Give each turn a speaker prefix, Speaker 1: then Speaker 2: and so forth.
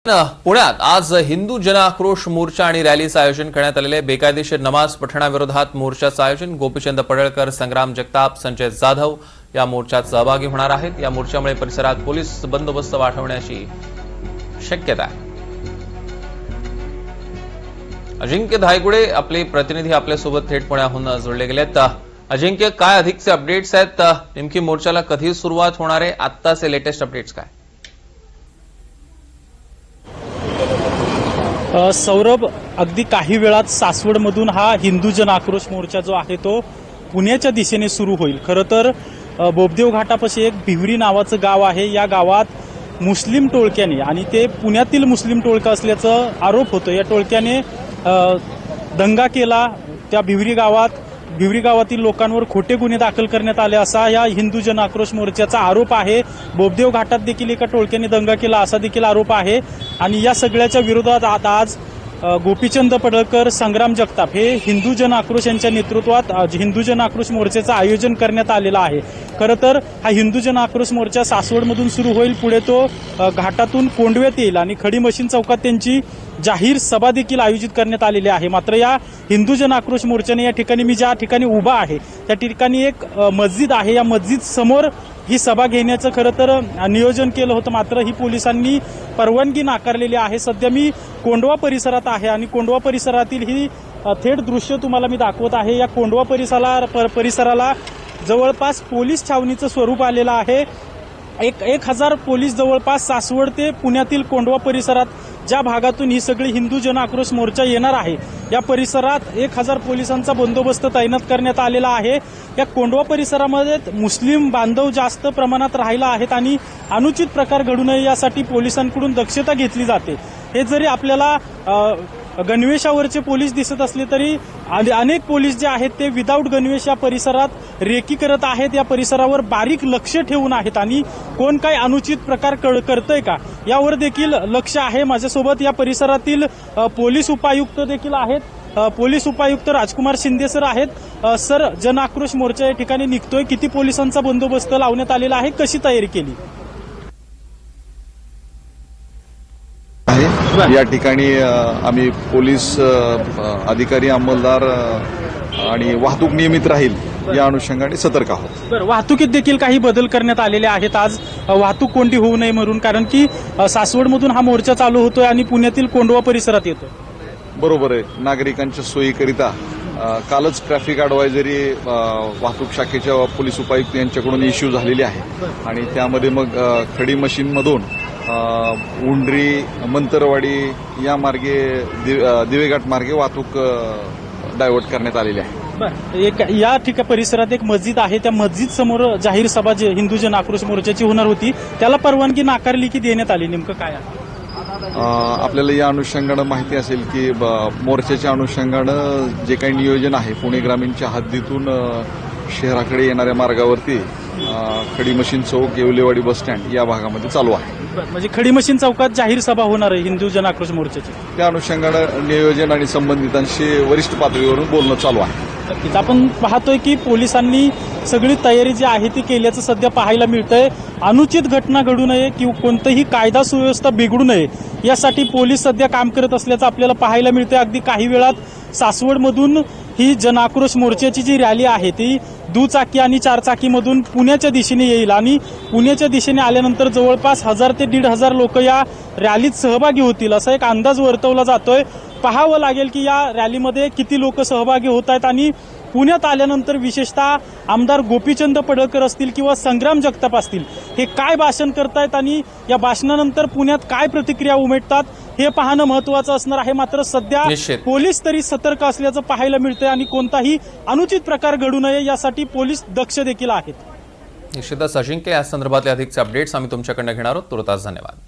Speaker 1: पुण्यात आज हिंदू जन आक्रोश मोर्चा आणि रॅलीचं आयोजन करण्यात आलेले बेकायदेशीर नमाज पठणाविरोधात मोर्चाचं आयोजन गोपीचंद पडळकर, संग्राम जगताप, संजय जाधव या मोर्चात सहभागी होणार आहेत। या मोर्चामुळे परिसरात पोलीस बंदोबस्त वाढवण्याची शक्यता आहे। अजिंक्य धायगुडे आपले प्रतिनिधी आपल्यासोबत थेट पुण्याहून जोडले गेलेत। अजिंक्य, काय अधिकचे अपडेट्स आहेत? नेमकी मोर्चाला कधी सुरुवात होणार आहे? आत्ताचे लेटेस्ट अपडेट्स काय?
Speaker 2: सौरभ, अगदी काही वेळात सासवडमधून हा हिंदू जन आक्रोश मोर्चा जो आहे तो पुण्याच्या दिशेने सुरू होईल। खरं तर बोबदेव घाटापाशी एक भिवरी नावाचं गाव आहे। या गावात मुस्लिम टोळक्याने, आणि ते पुण्यातील मुस्लिम टोळका असल्याचं आरोप होतो, या टोळक्याने दंगा केला। त्या भिवरी गावातील लोकांवर खोटे गुन्हे दाखल करण्यात आले असा या हिंदू जन आक्रोश मोर्चाचा आरोप आहे। बोबदेव घाटात देखील एका टोळक्याने दंगा केला असा देखील आरोप आहे। आणि या सगळ्याच्या विरोधात आज गोपीचंद पडळकर, संग्राम जगताप हे हिंदू जन आक्रोश यांच्या नेतृत्वात हिंदू जन आक्रोश मोर्चाचं आयोजन करण्यात आलेलं आहे। खरं तर हा हिंदू जन आक्रोश मोर्चा सासवडमधून सुरू होईल, पुढे तो घाटातून कोंडव्यात येईल आणि खडी मशीन चौकात त्यांची जाहीर सभा देखील आयोजित करण्यात आलेली आहे। मात्र या हिंदू जन आक्रोश मोर्चाने या ठिकाणी, मी ज्या ठिकाणी उभा आहे त्या ठिकाणी एक मस्जिद आहे, या मस्जिद समोर ही सभा घेण्याचं खरं तर नियोजन केलं होतं, मात्र ही पोलिसांनी परवानगी नाकारलेली आहे। सध्या मी कोंडवा परिसरात आहे आणि कोंडवा परिसरातील ही थेट दृश्य तुम्हाला मी दाखवत आहे। या कोंडवा परिसराला जवळपास पोलीस छावणीचं स्वरूप आलेलं आहे। 1000 पोलीस जवळपास सासवड ते पुण्यातील कोंडवा परिसरात, ज्या भागातून ही सगळी हिंदू जन आक्रोश मोर्चा येणार आहे, या परिसरात 1000 पोलिसांचा बंदोबस्त तैनात करण्यात आलेला आहे। या कोंडवा परिसरामध्ये मुस्लिम बांधव जास्त प्रमाणात राहिला आहेत आणि अनुचित प्रकार घडू नये यासाठी पोलिसांकडून दक्षता घेतली जाते। हे जरी आपल्याला गणवेशावरचे पोलीस दिसत असले तरी अनेक पोलीस जे आहेत ते विदाऊट गणवेश या परिसरात रेकी करत आहेत, या परिसरावर बारीक लक्ष ठेवून आहेत आणि कोण काय अनुचित प्रकार करतंय का यावर देखील लक्ष आहे। माझ्यासोबत या परिसरातील पोलीस उपायुक्त देखील आहेत। पोलीस उपायुक्त राजकुमार शिंदे सर आहेत। सर, जन आक्रोश मोर्चा या ठिकाणी निघतोय, किती पोलिसांचा बंदोबस्त लावण्यात आलेला आहे, कशी तयारी केली?
Speaker 3: या ठिकाणी आम्ही पोलीस अधिकारी, अंमलदार आणि वाहतूक नियमित राहील या अनुषंगाने सतर्क आहोत।
Speaker 2: बरं, वाहतुकीत देखील काही बदल करण्यात आलेले आहेत आज, वाहतूक कोणती होऊ नये म्हणून, कारण की सासवडमधून हा मोर्चा चालू होतोय आणि पुण्यातील कोंडवा परिसरात येतोय।
Speaker 3: बरोबर आहे। नागरिकांच्या सोयीकरिता कालच ट्रॅफिक ॲडव्हायझरी वाहतूक शाखेच्या पोलीस उपायुक्त यांच्याकडून इश्यू झालेली आहे आणि त्यामध्ये मग खडी मशीनमधून उंडरी, मंतरवाडी या मार्गे दिवेघाट मार्गे वाहतूक डायव्हर्ट करण्यात आलेली आहे।
Speaker 2: या ठिकाणी परिसरात एक मस्जिद आहे, त्या मस्जिद समोर जाहीर सभा हिंदू जन आक्रोश मोर्चाची होणार होती, त्याला परवानगी नाकारली की देण्यात आली, नेमकं काय आहे?
Speaker 3: आपल्याला या अनुषंगानं माहिती असेल की मोर्चाच्या अनुषंगानं जे काही नियोजन आहे, पुणे ग्रामीणच्या हद्दीतून शहराकडे येणाऱ्या मार्गावरती खडी मशीन चौक, येवलेवाडी बस स्टँड या भागामध्ये चालू आहे।
Speaker 2: म्हणजे खडी मशीन चौकात जाहीर सभा होणार आहे हिंदू जन आक्रोश मोर्चाची,
Speaker 3: त्या अनुषंगानं नियोजन आणि संबंधितांशी वरिष्ठ पातळीवरून बोलणं चालू आहे।
Speaker 2: आपण पाहतोय की पोलिसांनी सगळी तयारी जी आहे ती केल्याचं सध्या पाहायला मिळतंय। अनुचित घटना घडू नये किंवा कोणतीही कायदा सुव्यवस्था बिघडू नये यासाठी पोलीस सध्या काम करत असल्याचं आपल्याला पाहायला मिळतंय। अगदी काही वेळात सासवडमधून ही जन आक्रोश मोर्चाची जी रॅली आहे ती दुचाकी आणि चारचाकीमधून पुण्याच्या दिशेने येईल आणि पुण्याच्या दिशेने आल्यानंतर जवळपास 1000 ते 1500 लोक या रॅलीत सहभागी होतील असा एक अंदाज वर्तवला जातोय। पाहावं लागेल की या रॅलीमध्ये किती लोक सहभागी होत आहेत आणि पुण्यात आल्यानंतर विशेषतः आमदार गोपीचंद पडळकर असतील किंवा संग्राम जगताप असतील, हे काय भाषण करतायत आणि या भाषणानंतर पुण्यात काय प्रतिक्रिया उमटतात हे पाहणं महत्त्वाचं असणार आहे। मात्र सध्या पोलीस तरी सतर्क असल्याचं पाहायला मिळतंय आणि कोणताही अनुचित प्रकार घडू नये यासाठी पोलीस दक्ष देखील आहेत।
Speaker 1: निश्चितच अजिंक्य, या संदर्भातले अधिकचे अपडेट्स आम्ही तुमच्याकडनं घेणार आहोत। तुर्तास धन्यवाद।